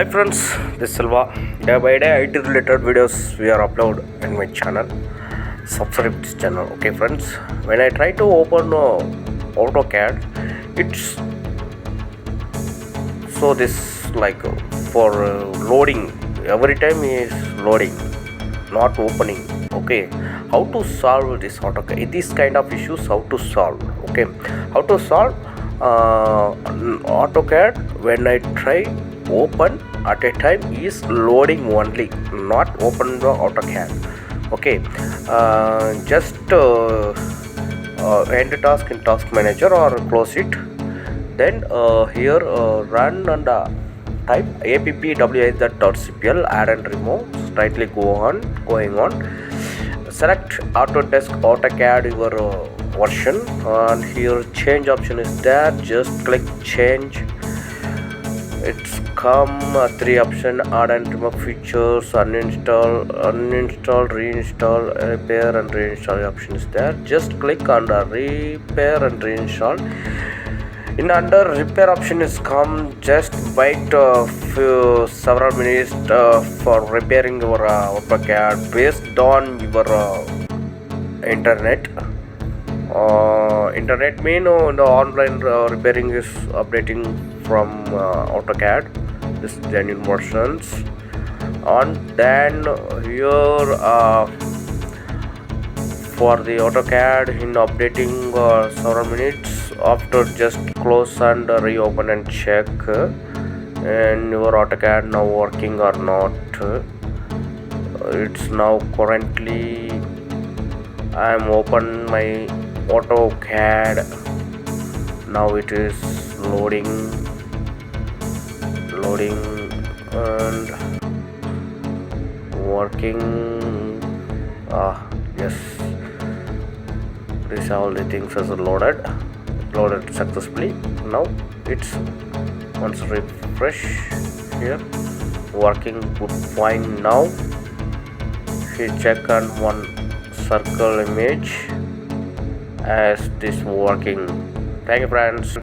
Hi friends, this is Silva. Day by day IT related videos we are upload in my channel. Subscribe this channel. Okay friends, when I try to open AutoCAD, it's so this like for loading every time is loading, not opening. Okay, how to solve this AutoCAD? These kind of issues how to solve? Okay, how to solve AutoCAD when I try open at a time is loading only, not open the AutoCAD. Okay, just end task in task manager or close it. Then here run and type appwizard.cpl, add and remove, slightly going on, select autodesk AutoCAD your version, and here change option is there, just click change. It's come three option: add and remove features, uninstall, reinstall, repair and reinstall option is there. Just click on the repair and reinstall. In under repair option is come, just wait few several minutes for repairing your AutoCAD based on your internet. Internet mean the online repairing is updating from AutoCAD, this genuine versions. And then here for the AutoCAD in updating several minutes, after just close and reopen and check and your AutoCAD now working or not. It's now currently I am open my AutoCAD. Now it is loading and working. Yes, these all the things is loaded successfully. Now it's once refresh here, working good fine. Now we check on one circle image as this working. Thank you friends.